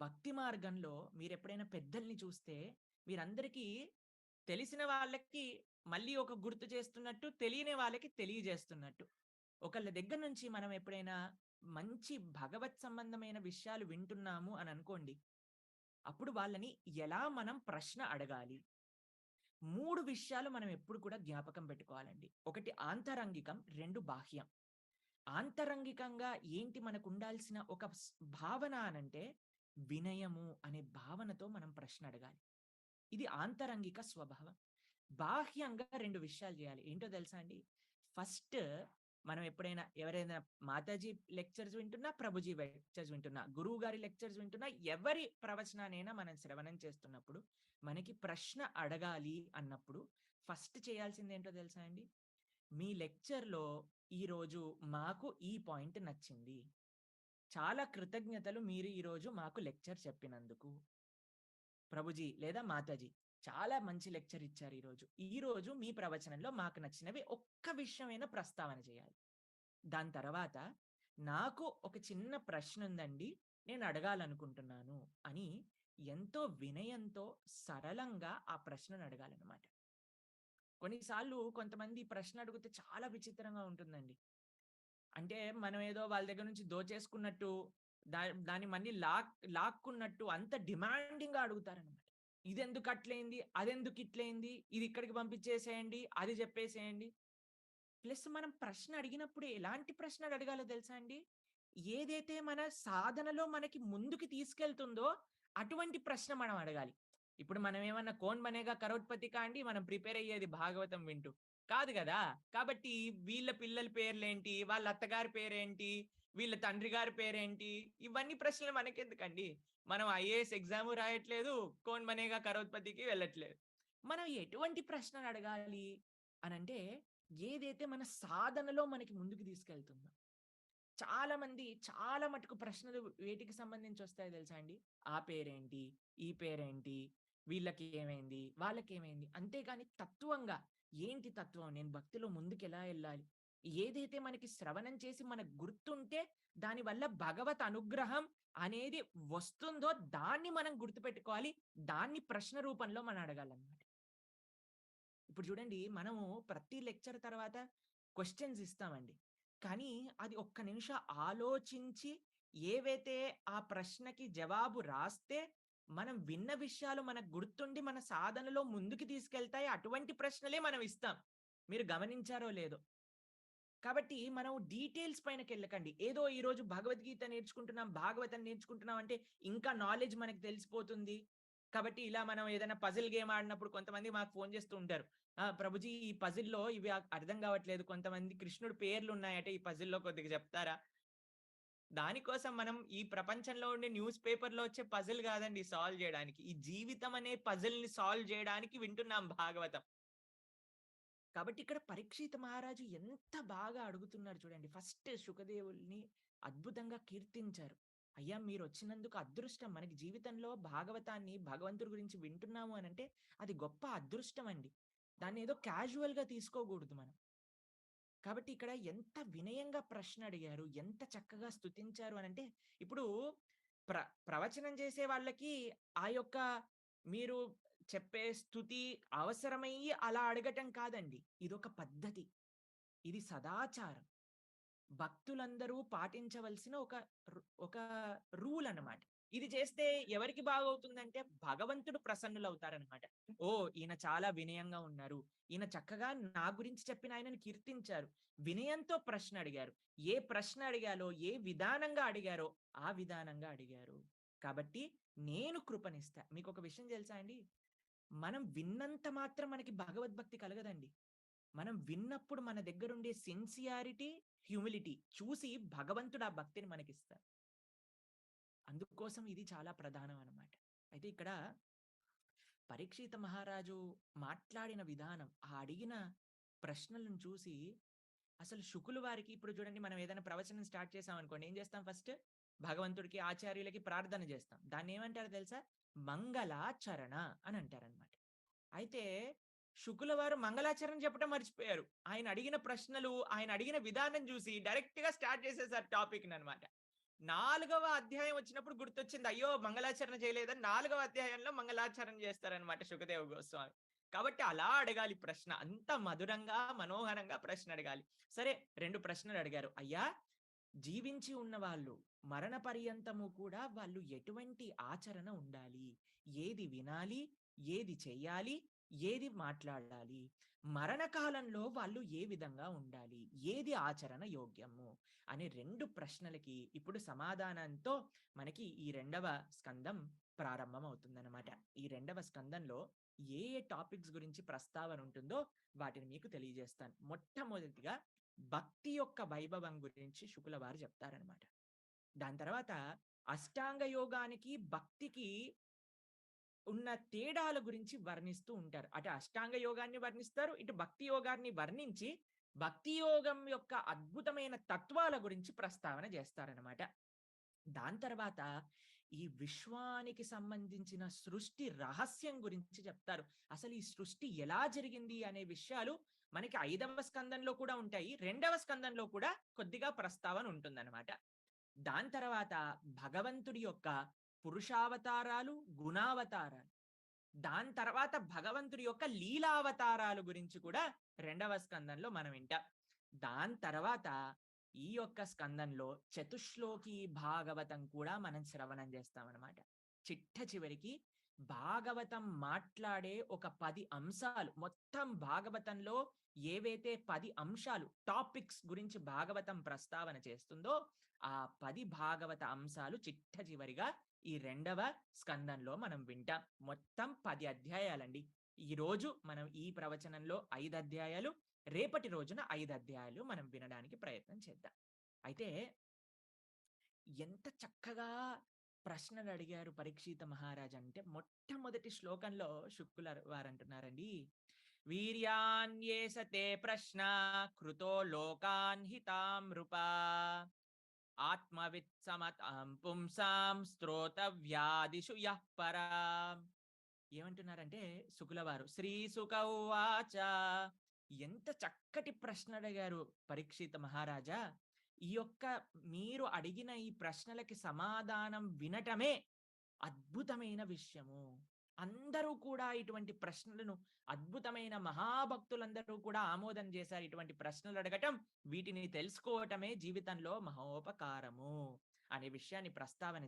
భక్తి మార్గంలో మీరెప్పుడైనా పెద్దల్ని చూస్తే, మీరందరికీ తెలిసిన వాళ్ళకి మళ్ళీ ఒక గుర్తు చేస్తున్నట్టు, తెలియని వాళ్ళకి తెలియజేస్తున్నట్టు. ఒకళ్ళ దగ్గర నుంచి మనం ఎప్పుడైనా మంచి భగవత్ సంబంధమైన విషయాలు వింటున్నాము అని అనుకోండి. అప్పుడు వాళ్ళని ఎలా మనం ప్రశ్న అడగాలి? 3 విషయాలు మనం ఎప్పుడు కూడా జ్ఞాపకం పెట్టుకోవాలండి. ఒకటి ఆంతరంగికం, 2 బాహ్యం. ఆంతరంగికంగా ఏంటి మనకుండాల్సిన ఒక భావన అనంటే, వినయము అనే భావనతో మనం ప్రశ్న అడగాలి. ఇది ఆంతరంగిక స్వభావం. బాహ్యంగా 2 విషయాలు జేయాలి. ఏంటో తెలుసా అండి? ఫస్ట్ మనం ఎప్పుడైనా ఎవరైనా మాతాజీ లెక్చర్స్ వింటున్నా, ప్రభుజీ లెక్చర్స్ వింటున్నా, గురువు గారి లెక్చర్స్ వింటున్నా, ఎవరి ప్రవచనానైనా మనం శ్రవణం చేస్తున్నప్పుడు, మనకి ప్రశ్న అడగాలి అన్నప్పుడు ఫస్ట్ చేయాల్సిందేంటో తెలుసా అండి? మీ లెక్చర్‌లో ఈరోజు మాకు ఈ పాయింట్ నచ్చింది. చాలా కృతజ్ఞతలు మీరు ఈరోజు మాకు లెక్చర్ చెప్పినందుకు. ప్రభుజీ లేదా మాతాజీ చాలా మంచి లెక్చర్ ఇచ్చారు ఈరోజు. ఈరోజు మీ ప్రవచనంలో మాకు నచ్చినవి ఒక్క విషయమైనా ప్రస్తావన చేయాలి. దాని తర్వాత నాకు ఒక చిన్న ప్రశ్న ఉందండి. నేను అడగాలనుకుంటున్నాను అని ఎంతో వినయంతో సరళంగా ఆ ప్రశ్నను అడగాలన్నమాట. కొన్నిసార్లు కొంతమంది ప్రశ్న అడిగితే చాలా విచిత్రంగా ఉంటుందండి. అంటే మనం ఏదో వాళ్ళ దగ్గర నుంచి దోచేసుకున్నట్టు, దాన్ని మళ్ళీ లాక్కున్నట్టు అంత డిమాండింగ్‌గా అడుగుతారనమాట. ఇదెందుకు అట్లయింది? అదెందుకు ఇట్లయింది? ఇది ఇక్కడికి పంపించేసేయండి. అది చెప్పేసేయండి. ప్లస్ మనం ప్రశ్న అడిగినప్పుడు ఎలాంటి ప్రశ్నలు అడగాలో తెలుసా అండి? ఏదైతే మన సాధనలో మనకి ముందుకు తీసుకెళ్తుందో అటువంటి ప్రశ్న మనం అడగాలి. ఇప్పుడు మనం ఏమన్నా 'కౌన్ బనేగా కరోడ్పతి' అండి మనం ప్రిపేర్ అయ్యేది భాగవతం వింటూ. కాదు గదా! కాబట్టి వీళ్ళ పిల్లల పేర్లేంటి? వాళ్ళ అత్తగారి పేరేంటి? వీళ్ళ తండ్రి గారి పేరేంటి? ఇవన్నీ ప్రశ్నలు మనకెందుకండి? మనం ఐఏఎస్ ఎగ్జాము రాయట్లేదు. 'కౌన్ బనేగా కరోడ్పతికి' వెళ్ళట్లేదు. మనం ఎటువంటి ప్రశ్నలు అడగాలి అనంటే ఏదైతే మన సాధనలో మనకి ముందుకు తీసుకెళ్తుందో. చాలా మంది చాలా మటుకు ప్రశ్నలు వేటికి సంబంధించి వస్తాయో తెలుసా అండి? ఆ పేరేంటి? ఈ పేరేంటి? వీళ్ళకి ఏమైంది? వాళ్ళకేమైంది? అంతేగాని తత్వంగా ఏంటి తత్వం? నేను భక్తిలో ముందుకెలా ఎళ్ళాలి? ఏదైతే మనకి శ్రవణం చేసి మనకు గుర్తుంటే దానివల్ల భగవత్ అనుగ్రహం అనేది వస్తుందో దాన్ని మనం గుర్తుపెట్టుకోవాలి. దాన్ని ప్రశ్న రూపంలో మనం అడగాలన్నమాట. ఇప్పుడు చూడండి మనము ప్రతి లెక్చర్ తర్వాత క్వెషన్స్ ఇస్తామండి. కానీ అది ఒక్క నిమిషం ఆలోచించి ఏవైతే ఆ ప్రశ్నకి జవాబు రాస్తే మనం విన్న విషయాలు మనకు గుర్తుండి మన సాధనలో ముందుకు తీసుకెళ్తాయి. అటువంటి ప్రశ్నలే మనం ఇస్తాం. మీరు గమనించారో లేదో? కాబట్టి మనం డీటెయిల్స్ పైనకెళ్ళకండి. ఏదో ఈరోజు భగవద్గీత నేర్చుకుంటున్నాం, భాగవతం నేర్చుకుంటున్నాం అంటే ఇంకా నాలెడ్జ్ మనకు తెలిసిపోతుంది. కాబట్టి ఇలా మనం ఏదైనా పజిల్ గేమ్ ఆడినప్పుడు కొంతమంది మాకు ఫోను చేస్తూ ఉంటారు. ప్రభుజీ ఈ పజిల్‌లో ఇవి అర్థం కావట్లేదు. కొంతమంది కృష్ణుడి పేర్లున్నాయట ఈ పజిల్‌లో కొద్దిగా చెప్తారా? దానికోసం మనం ఈ ప్రపంచంలో ఉండే న్యూస్ పేపర్‌లో వచ్చే పజిల్ కాదండి సాల్వ్ చేయడానికి. ఈ జీవితం అనే పజిల్‌ని సాల్వ్ చేయడానికి వింటున్నాం భాగవతం. కాబట్టి ఇక్కడ పరీక్షిత్ మహారాజు ఎంత బాగా అడుగుతున్నారు చూడండి. ఫస్ట్ శుకదేవుల్ని అద్భుతంగా కీర్తించారు. అయ్యా! మీరొచ్చినందుకు అదృష్టం. మనకి జీవితంలో భాగవతాన్ని, భగవంతుడి గురించి వింటున్నాము అనంటే అది గొప్ప అదృష్టం అండి. దాన్నేదో క్యాజువల్‌గా తీసుకోకూడదు మనం. కాబట్టి ఇక్కడ ఎంత వినయంగా ప్రశ్న అడిగారు. ఎంత చక్కగా స్తుతించారు అనంటే ఇప్పుడు ప్ర ప్రవచనం చేసే వాళ్ళకి ఆ యొక్క మీరు చెప్పే స్తుతి అవసరమయ్యి అలా అడగటం కాదండి. ఇదొక పద్ధతి. ఇది సదాచారం. భక్తులందరూ పాటించవలసిన ఒక రూల్ అన్నమాట. ఇది చేస్తే ఎవరికి బాగవుతుందంటే భగవంతుడు ప్రసన్నులవుతారనమాట. ఓహ్! ఈయన చాలా వినయంగా ఉన్నారు. ఈయన చక్కగా నా గురించి చెప్పిన ఆయనని కీర్తించారు. వినయంతో ప్రశ్న అడిగారు. ఏ ప్రశ్న అడిగాలో, ఏ విధానంగా అడిగారో ఆ విధానంగా అడిగారు. కాబట్టి నేను కృపనిస్తా. మీకొక విషయం తెలుసా అండి? మనం విన్నంత మాత్రం మనకి భగవద్భక్తి కలగదండి. మనం విన్నప్పుడు మన దగ్గరుండే సిన్సియారిటీ, హ్యూమిలిటీ చూసి భగవంతుడు ఆ భక్తిని మనకిస్తారు. అందుకోసం ఇది చాలా ప్రధానం అన్నమాట. అయితే ఇక్కడ పరీక్షిత మహారాజు మాట్లాడిన విధానం, ఆ అడిగిన ప్రశ్నలను చూసి అసలు శుకులు వారికి ఇప్పుడు చూడండి మనం ఏదైనా ప్రవచనం స్టార్ట్ చేసామనుకోండి ఏం చేస్తాం ఫస్ట్? భగవంతుడికి, ఆచార్యులకి ప్రార్థన చేస్తాం. దాన్నేమంటారో తెలుసా? మంగళాచరణ అని అంటారనమాట. అయితే శుకుల వారు మంగళాచరణ చెప్పడం మర్చిపోయారు. ఆయన అడిగిన ప్రశ్నలు, ఆయన అడిగిన విధానం చూసి డైరెక్ట్‌గా స్టార్ట్ చేసేసారు టాపిక్‌ననమాట. 4వ అధ్యాయం వచ్చినప్పుడు గుర్తొచ్చింది. అయ్యో! మంగళాచరణ చేయలేదని 4వ అధ్యాయంలో మంగళాచరణ చేస్తారనమాట సుఖదేవ గోస్వామి. కాబట్టి అలా అడగాలి ప్రశ్న. అంత మధురంగా, మనోహరంగా ప్రశ్న అడగాలి. సరే 2 ప్రశ్నలు అడిగారు. అయ్యా! జీవించి ఉన్నవాళ్ళు మరణ పర్యంతము కూడా వాళ్ళు ఎటువంటి ఆచరణ ఉండాలి? ఏది వినాలి? ఏది చెయ్యాలి? ఏది మాట్లాడాలి? మరణకాలంలో వాళ్ళు ఏ విధంగా ఉండాలి? ఏది ఆచరణ యోగ్యము? అనే 2 ప్రశ్నలకి ఇప్పుడు సమాధానంతో మనకి ఈ 2వ స్కందం ప్రారంభమవుతుందనమాట. ఈ 2వ స్కందంలో ఏ ఏ టాపిక్స్ గురించి ప్రస్తావన ఉంటుందో వాటిని మీకు తెలియజేస్తాను. మొట్టమొదటిగా భక్తి యొక్క వైభవం గురించి శుకుల వారు చెప్తారనమాట. దాని తర్వాత అష్టాంగ యోగానికి, భక్తికి ఉన్న తేడాల గురించి వర్ణిస్తూ ఉంటారు. అటు అష్టాంగ యోగాన్ని వర్ణిస్తారు, ఇటు భక్తి యోగాన్ని వర్ణించి, భక్తి యోగం యొక్క అద్భుతమైన తత్వాల గురించి ప్రస్తావన చేస్తారనమాట. దాని తర్వాత ఈ విశ్వానికి సంబంధించిన సృష్టి రహస్యం గురించి చెప్తారు. అసలు ఈ సృష్టి ఎలా జరిగింది అనే విషయాలు మనకి 5వ స్కందంలో కూడా ఉంటాయి. 2వ స్కందంలో కూడా కొద్దిగా ప్రస్తావన ఉంటుందన్నమాట. దాని తర్వాత భగవంతుడి యొక్క పురుషావతారాలు, గుణావతారాలు. దాని తర్వాత భగవంతుడి యొక్క లీలావతారాలు గురించి కూడా 2వ స్కందంలో మనం వింటాం. దాని తర్వాత ఈ యొక్క స్కందంలో చతుశ్లోకి భాగవతం కూడా మనం శ్రవణం చేస్తామన్నమాట. చిట్ట చివరికి భాగవతం మాట్లాడే ఒక 10 అంశాలు, మొత్తం భాగవతంలో ఏవైతే 10 అంశాలు, టాపిక్స్ గురించి భాగవతం ప్రస్తావన చేస్తుందో ఆ 10 భాగవత అంశాలు చిట్ట చివరిగా ఈ 2వ స్కందంలో మనం వింటాం. మొత్తం 10 అధ్యాయాలండి. ఈరోజు మనం ఈ ప్రవచనంలో 5 అధ్యాయాలు, రేపటి రోజున 5 అధ్యాయాలు మనం వినడానికి ప్రయత్నం చేద్దాం. అయితే ఎంత చక్కగా ప్రశ్నలు అడిగారు పరీక్షిత మహారాజ్ అంటే మొట్టమొదటి శ్లోకంలో శుక్కుల వారంటున్నారండి. వీర్యాన్యేసతే ప్రశ్న కృతో లోకాన్ హితాం నృపా ఆత్మవిత్ సమతాం పుంసాం స్తోతవ్యాదిషు యః పరా. ఏమంటున్నారంటే శుకులవారు శ్రీ సుక ఉవాచ, ఎంత చక్కటి ప్రశ్న అడిగారు పరీక్షిత మహారాజా. ఈ యొక్క మీరు అడిగిన ఈ ప్రశ్నలకి సమాధానం వినటమే అద్భుతమైన విషయము. అందరూ కూడా ఇటువంటి ప్రశ్నలను, అద్భుతమైన మహాభక్తులందరూ కూడా ఆమోదం చేశారు. ఇటువంటి ప్రశ్నలు అడగటం, వీటిని తెలుసుకోవటమే జీవితంలో మహోపకారము అనే విషయాన్ని ప్రస్తావన